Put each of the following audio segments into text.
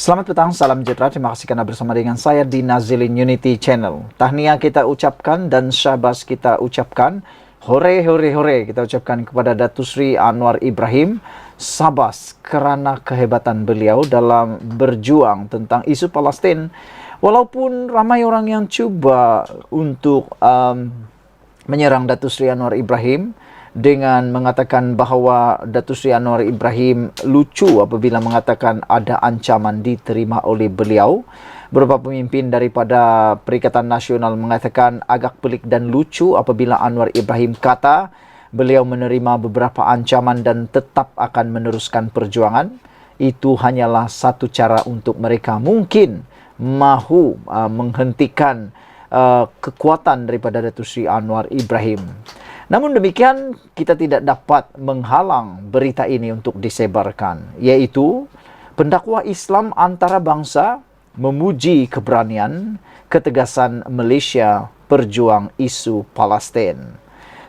Selamat petang, salam sejahtera. Terima kasih karena bersama dengan saya di Nazilin Unity Channel. Tahniah kita ucapkan dan syabas kita ucapkan. Hore, hore, hore. Kita ucapkan kepada Datuk Seri Anwar Ibrahim. Sabas kerana kehebatan beliau dalam berjuang tentang isu Palestin. Walaupun ramai orang yang cuba untuk menyerang Datuk Seri Anwar Ibrahim dengan mengatakan bahawa Datuk Seri Anwar Ibrahim lucu apabila mengatakan ada ancaman diterima oleh beliau. Beberapa pemimpin daripada Perikatan Nasional mengatakan agak pelik dan lucu apabila Anwar Ibrahim kata beliau menerima beberapa ancaman dan tetap akan meneruskan perjuangan. Itu hanyalah satu cara untuk mereka mungkin mahu menghentikan kekuatan daripada Datuk Seri Anwar Ibrahim. Namun demikian, kita tidak dapat menghalang berita ini untuk disebarkan, iaitu pendakwa Islam antarabangsa memuji keberanian, ketegasan Malaysia berjuang isu Palestin.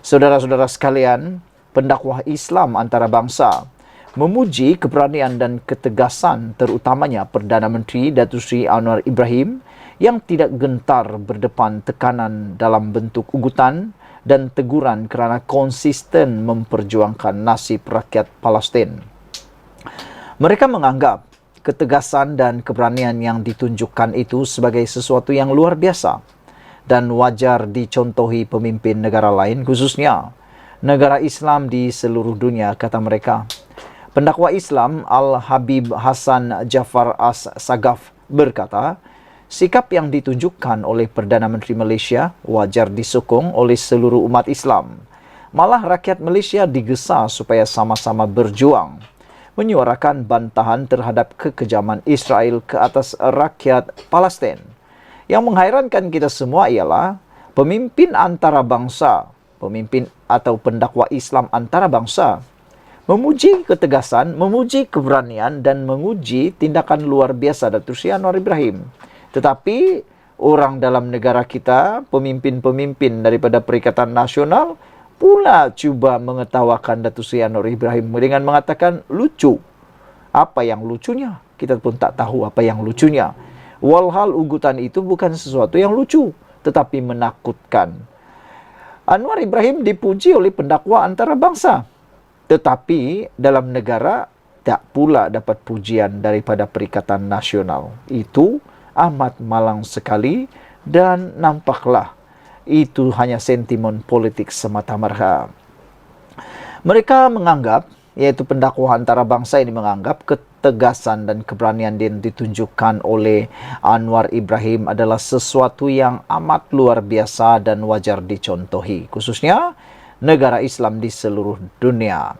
Saudara-saudara sekalian, pendakwa Islam antarabangsa memuji keberanian dan ketegasan terutamanya Perdana Menteri Datuk Seri Anwar Ibrahim yang tidak gentar berdepan tekanan dalam bentuk ugutan dan teguran kerana konsisten memperjuangkan nasib rakyat Palestin. Mereka menganggap ketegasan dan keberanian yang ditunjukkan itu sebagai sesuatu yang luar biasa dan wajar dicontohi pemimpin negara lain, khususnya negara Islam di seluruh dunia, kata mereka. Pendakwa Islam Al-Habib Hassan Jafar As-Sagaf berkata, sikap yang ditunjukkan oleh Perdana Menteri Malaysia wajar disokong oleh seluruh umat Islam. Malah rakyat Malaysia digesa supaya sama-sama berjuang, menyuarakan bantahan terhadap kekejaman Israel ke atas rakyat Palestin. Yang menghairankan kita semua ialah pemimpin antarabangsa, pemimpin atau pendakwa Islam antarabangsa, memuji ketegasan, memuji keberanian dan menguji tindakan luar biasa Datuk Seri Anwar Ibrahim. Tetapi orang dalam negara kita, pemimpin-pemimpin daripada Perikatan Nasional pula cuba mengetawakan Datuk Seri Anwar Ibrahim dengan mengatakan lucu. Apa yang lucunya? Kita pun tak tahu apa yang lucunya. Walhal ugutan itu bukan sesuatu yang lucu, tetapi menakutkan. Anwar Ibrahim dipuji oleh pendakwa antarabangsa, tetapi dalam negara tak pula dapat pujian daripada Perikatan Nasional. Itu amat malang sekali dan nampaklah itu hanya sentimen politik semata-mata. Mereka menganggap, yaitu pendakwa antarabangsa ini menganggap ketegasan dan keberanian yang ditunjukkan oleh Anwar Ibrahim adalah sesuatu yang amat luar biasa dan wajar dicontohi, khususnya negara Islam di seluruh dunia.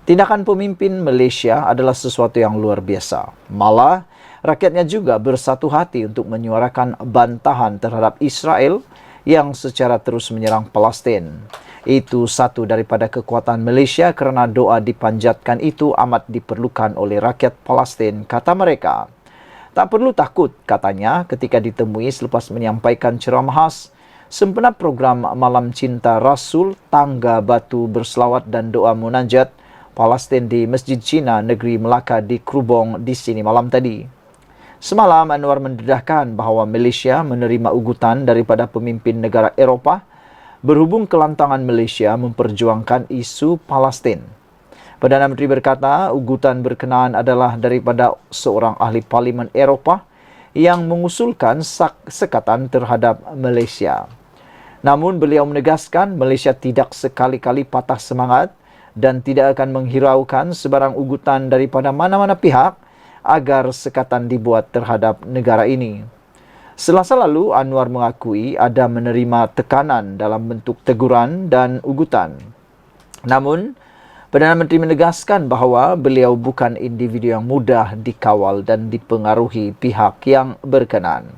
Tindakan pemimpin Malaysia adalah sesuatu yang luar biasa. Malah, rakyatnya juga bersatu hati untuk menyuarakan bantahan terhadap Israel yang secara terus menyerang Palestin. Itu satu daripada kekuatan Malaysia kerana doa dipanjatkan itu amat diperlukan oleh rakyat Palestin, kata mereka. Tak perlu takut, katanya ketika ditemui selepas menyampaikan ceramah khas sempena program Malam Cinta Rasul, Tangga Batu Berselawat dan Doa Munajat Palestin di Masjid Cina Negeri Melaka di Krubong di sini malam tadi. Semalam Anwar mendedahkan bahawa Malaysia menerima ugutan daripada pemimpin negara Eropah berhubung kelantangan Malaysia memperjuangkan isu Palestin. Perdana Menteri berkata ugutan berkenaan adalah daripada seorang ahli Parlimen Eropah yang mengusulkan sekatan terhadap Malaysia. Namun beliau menegaskan Malaysia tidak sekali-kali patah semangat dan tidak akan menghiraukan sebarang ugutan daripada mana-mana pihak agar sekatan dibuat terhadap negara ini. Selasa lalu, Anwar mengakui ada menerima tekanan dalam bentuk teguran dan ugutan. Namun, Perdana Menteri menegaskan bahawa beliau bukan individu yang mudah dikawal dan dipengaruhi pihak yang berkenan.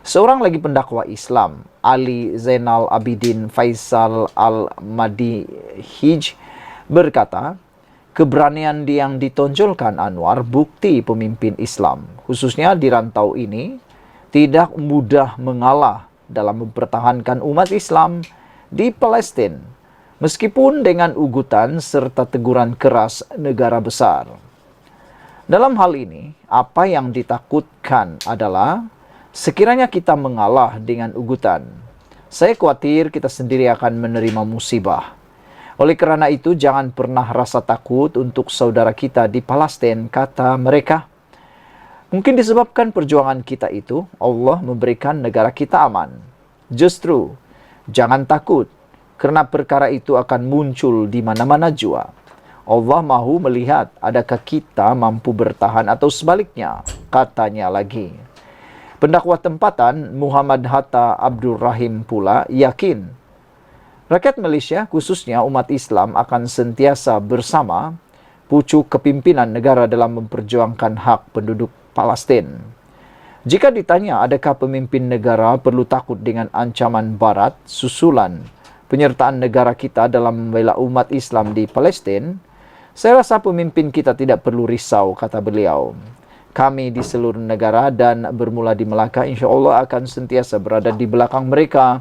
Seorang lagi pendakwa Islam, Ali Zainal Abidin Faisal Al-Madihij, berkata, keberanian yang ditonjolkan Anwar bukti pemimpin Islam, khususnya di rantau ini, tidak mudah mengalah dalam mempertahankan umat Islam di Palestin, meskipun dengan ugutan serta teguran keras negara besar. Dalam hal ini, apa yang ditakutkan adalah sekiranya kita mengalah dengan ugutan. Saya khawatir kita sendiri akan menerima musibah. Oleh karena itu, jangan pernah rasa takut untuk saudara kita di Palestina, kata mereka. Mungkin disebabkan perjuangan kita itu, Allah memberikan negara kita aman. Justru, jangan takut, karena perkara itu akan muncul di mana-mana jua. Allah mahu melihat adakah kita mampu bertahan atau sebaliknya, katanya lagi. Pendakwa tempatan Muhammad Hatta Abdul Rahim pula yakin rakyat Malaysia, khususnya umat Islam, akan sentiasa bersama pucuk kepimpinan negara dalam memperjuangkan hak penduduk Palestin. Jika ditanya adakah pemimpin negara perlu takut dengan ancaman Barat susulan penyertaan negara kita dalam membela umat Islam di Palestin, saya rasa pemimpin kita tidak perlu risau, kata beliau. Kami di seluruh negara dan bermula di Melaka, insya Allah akan sentiasa berada di belakang mereka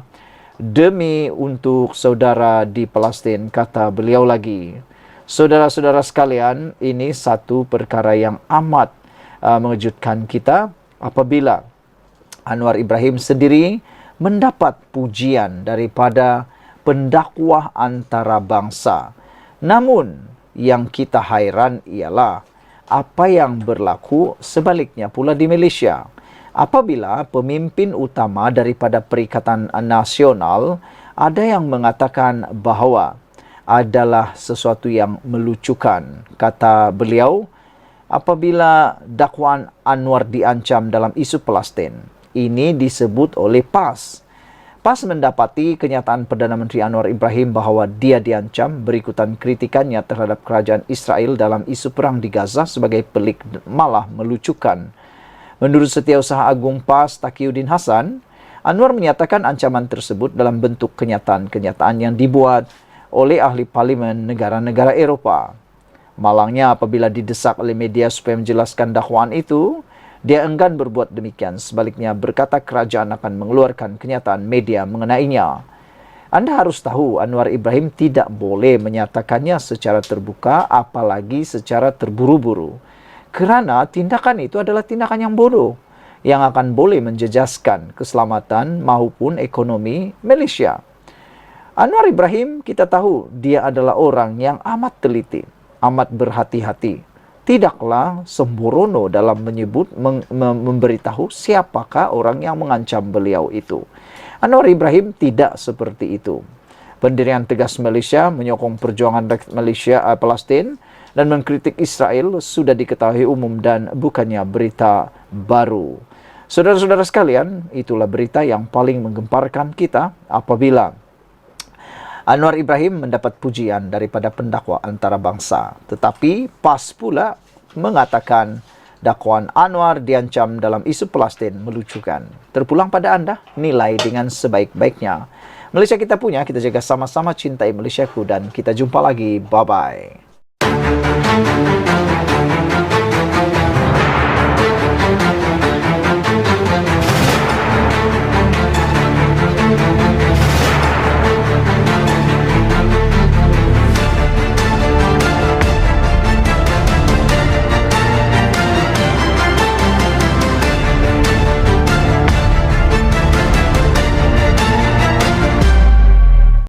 demi untuk saudara di Palestin, kata beliau lagi. Saudara-saudara sekalian, ini satu perkara yang amat mengejutkan kita apabila Anwar Ibrahim sendiri mendapat pujian daripada pendakwah antara bangsa. Namun, yang kita hairan ialah apa yang berlaku sebaliknya pula di Malaysia. Apabila pemimpin utama daripada Perikatan Nasional ada yang mengatakan bahawa adalah sesuatu yang melucukan, kata beliau, apabila dakwaan Anwar diancam dalam isu Palestin. Ini disebut oleh PAS. PAS mendapati kenyataan Perdana Menteri Anwar Ibrahim bahawa dia diancam berikutan kritikannya terhadap kerajaan Israel dalam isu perang di Gaza sebagai pelik malah melucukan. Menurut Setiausaha Agung PAS Taqiyuddin Hasan, Anwar menyatakan ancaman tersebut dalam bentuk kenyataan-kenyataan yang dibuat oleh ahli parlimen negara-negara Eropah. Malangnya apabila didesak oleh media supaya menjelaskan dakwaan itu, dia enggan berbuat demikian. Sebaliknya berkata kerajaan akan mengeluarkan kenyataan media mengenainya. Anda harus tahu Anwar Ibrahim tidak boleh menyatakannya secara terbuka, apalagi secara terburu-buru. Kerana tindakan itu adalah tindakan yang bodoh, yang akan boleh menjejaskan keselamatan maupun ekonomi Malaysia. Anwar Ibrahim, kita tahu dia adalah orang yang amat teliti, amat berhati-hati. Tidaklah sembrono dalam menyebut, memberitahu siapakah orang yang mengancam beliau itu. Anwar Ibrahim tidak seperti itu. Pendirian Tegas Malaysia menyokong perjuangan rakyat Malaysia Palestin dan mengkritik Israel sudah diketahui umum dan bukannya berita baru. Saudara-saudara sekalian, itulah berita yang paling menggemparkan kita apabila Anwar Ibrahim mendapat pujian daripada pendakwa antara bangsa. Tetapi PAS pula mengatakan dakwaan Anwar diancam dalam isu Palestin melucukan. Terpulang pada anda, nilai dengan sebaik-baiknya. Malaysia kita punya, kita jaga sama-sama, cintai Malaysiaku, dan kita jumpa lagi. Bye-bye.